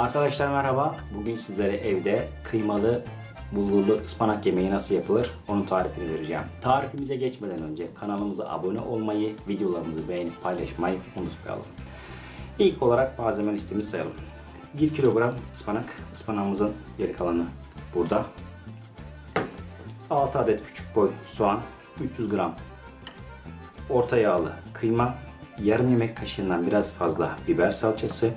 Arkadaşlar merhaba. Bugün sizlere evde kıymalı bulgurlu ıspanak yemeği nasıl yapılır onun tarifini vereceğim. Tarifimize geçmeden önce kanalımıza abone olmayı, videolarımızı beğenip paylaşmayı unutmayalım. İlk olarak malzeme listemizi sayalım. 1 kilogram ıspanak, ıspanağımızın geri kalanı burada. 6 adet küçük boy soğan, 300 gram orta yağlı kıyma, yarım yemek kaşığından biraz fazla biber salçası,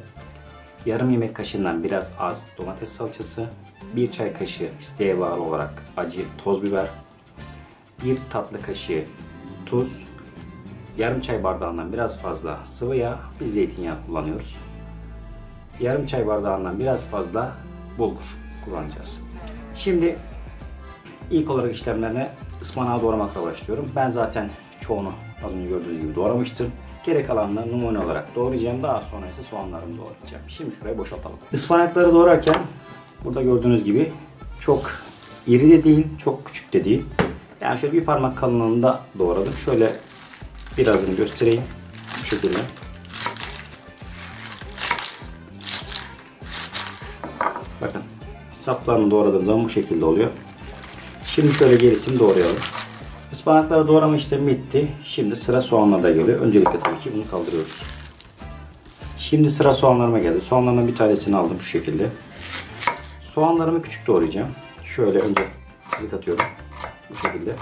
yarım yemek kaşığından biraz az domates salçası, 1 çay kaşığı isteğe bağlı olarak acı toz biber, 1 tatlı kaşığı tuz, yarım çay bardağından biraz fazla sıvı yağ, biz zeytinyağı kullanıyoruz. Yarım çay bardağından biraz fazla bulgur kullanacağız. Şimdi ilk olarak işlemlerine ıspanağı doğramakla başlıyorum. Ben zaten çoğunu az önce gördüğünüz gibi doğramıştım. Gerek kalanını numune olarak doğrayacağım. Daha sonra ise soğanlarımı doğrayacağım. Şimdi şuraya boşaltalım. Ispanakları doğrarken burada gördüğünüz gibi çok iri de değil, çok küçük de değil. Yani şöyle bir parmak kalınlığında doğradım. Şöyle birazını göstereyim. Bu şekilde. Bakın saplarını doğradığım zaman bu şekilde oluyor. Şimdi şöyle gerisini doğrayalım. Ispanakları doğrama işlemi bitti. Şimdi sıra soğanlarda geliyor. Öncelikle tabii ki bunu kaldırıyoruz. Şimdi sıra soğanlarıma geldi. Soğanlardan bir tanesini aldım şu şekilde. Soğanlarımı küçük doğrayacağım. Şöyle önce kızık atıyorum. Bu şekilde.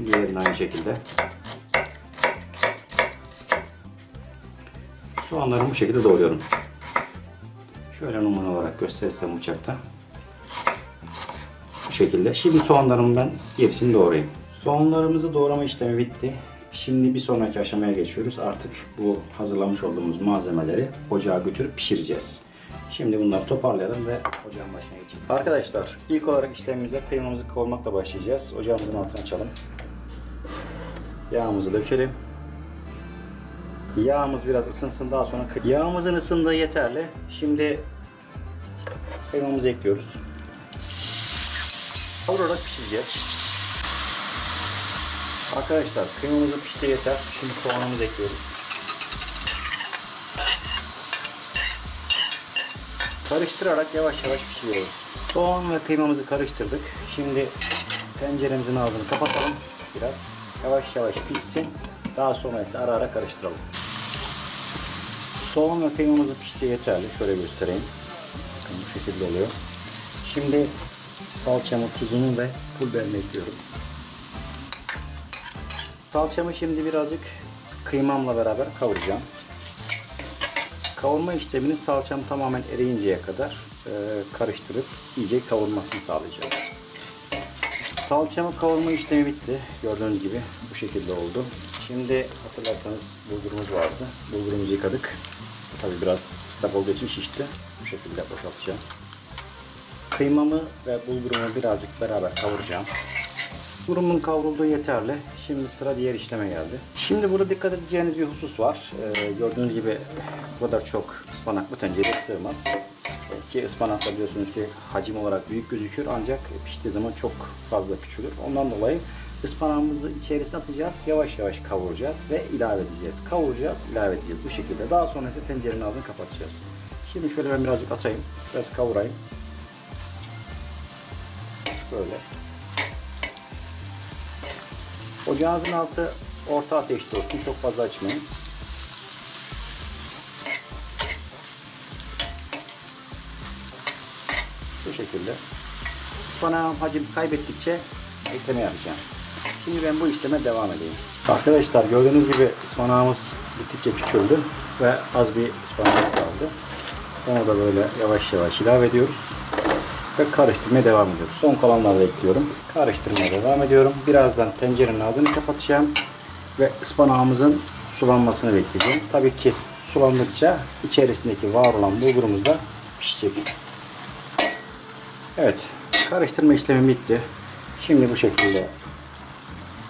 Diğerini aynı şekilde. Soğanlarımı bu şekilde doğruyorum. Şöyle numune olarak gösterirsem bıçakta. Bu şekilde. Şimdi soğanlarımı ben gerisini doğrayayım. Soğanlarımızı doğrama işlemi bitti. Şimdi bir sonraki aşamaya geçiyoruz. Artık bu hazırlamış olduğumuz malzemeleri ocağa götürüp pişireceğiz. Şimdi bunları toparlayalım ve ocağın başına geçelim. Arkadaşlar ilk olarak işlemimize kıymamızı kavurmakla başlayacağız. Ocağımızın altını açalım. Yağımızı dökelim. Yağımız biraz ısınsın, daha sonra yağımızın ısındığı yeterli. Şimdi kıymamızı ekliyoruz. Kavurarak pişireceğiz. Arkadaşlar kıymamızın piştiği yeter. Şimdi soğanımızı ekliyoruz. Karıştırarak yavaş yavaş pişiriyoruz. Soğan ve kıymamızı karıştırdık. Şimdi tenceremizin ağzını kapatalım. Biraz yavaş yavaş pişsin. Daha sonra ise ara ara karıştıralım. Soğan ve kıymamızın piştiği yeterli. Şöyle göstereyim. Bakın bu şekilde oluyor. Şimdi salçamı, tuzunu ve pul biberini ekliyorum. Salçamı şimdi birazcık kıymamla beraber kavuracağım. Kavurma işlemini salçam tamamen eriyinceye kadar karıştırıp iyice kavurmasını sağlayacağım. Salçamı kavurma işlemi bitti. Gördüğünüz gibi bu şekilde oldu. Şimdi hatırlarsanız bulgurumuz vardı. Bulgurumuzu yıkadık. Tabi biraz ıslak olduğu için şişti. Bu şekilde boşaltacağım. Kıymamı ve bulgurumu birazcık beraber kavuracağım. Bulgurumun kavrulduğu yeterli. Şimdi sıra diğer işleme geldi. Şimdi burada dikkat edeceğiniz bir husus var. Gördüğünüz gibi bu kadar çok ıspanak bu tencereye sığmaz. Ki ıspanak da biliyorsunuz ki hacim olarak büyük gözükür ancak piştiği zaman çok fazla küçülür. Ondan dolayı ıspanağımızı içerisine atacağız. Yavaş yavaş kavuracağız ve ilave edeceğiz. Kavuracağız, ilave edeceğiz bu şekilde. Daha sonra ise tencerenin ağzını kapatacağız. Şimdi şöyle ben birazcık atayım. Biraz kavurayım. Böyle. Ocağınızın altı orta ateşte olsun. Çok fazla açmayın. Bu şekilde. Ispanağım hacim kaybettikçe ekleme yapacağım. Şimdi ben bu işleme devam edeyim. Arkadaşlar gördüğünüz gibi ıspanağımız bittikçe küçüldü ve az bir ıspanağımız kaldı. Onu da böyle yavaş yavaş ilave ediyoruz ve karıştırmaya devam ediyoruz. Son kalanları da ekliyorum. Karıştırmaya devam ediyorum. Birazdan tencerenin ağzını kapatacağım ve ıspanağımızın sulanmasını bekleyeceğim. Tabii ki sulandıkça içerisindeki var olan bulgurumuz da pişecek. Evet, karıştırma işlemi bitti. Şimdi bu şekilde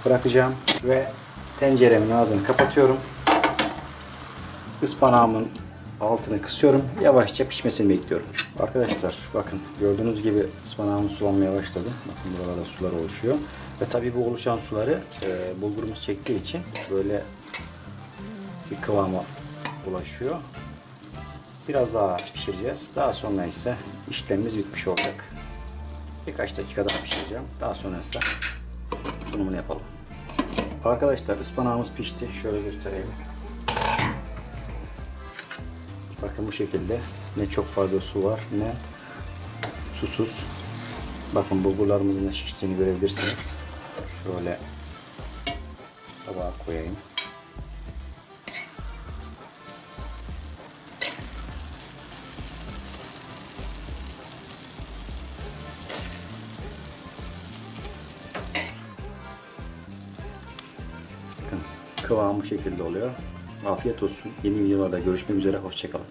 bırakacağım ve tenceremin ağzını kapatıyorum. Ispanağımın altını kısıyorum. Yavaşça pişmesini bekliyorum. Arkadaşlar bakın gördüğünüz gibi ıspanağımız sulanmaya başladı. Bakın buralarda sular oluşuyor. Ve tabii bu oluşan suları bulgurumuz çektiği için böyle bir kıvama ulaşıyor. Biraz daha pişireceğiz. Daha sonra ise işlemimiz bitmiş olacak. Birkaç dakika daha pişireceğim. Daha sonra ise sunumunu yapalım. Arkadaşlar ıspanağımız pişti. Şöyle göstereyim. Bakın bu şekilde. Ne çok fazla su var ne susuz. Bakın bulgurlarımızın da şiştiğini görebilirsiniz. Şöyle tabağa koyayım. Bakın kıvam bu şekilde oluyor. Afiyet olsun. Yeni videolarda görüşmek üzere. Hoşça kalın.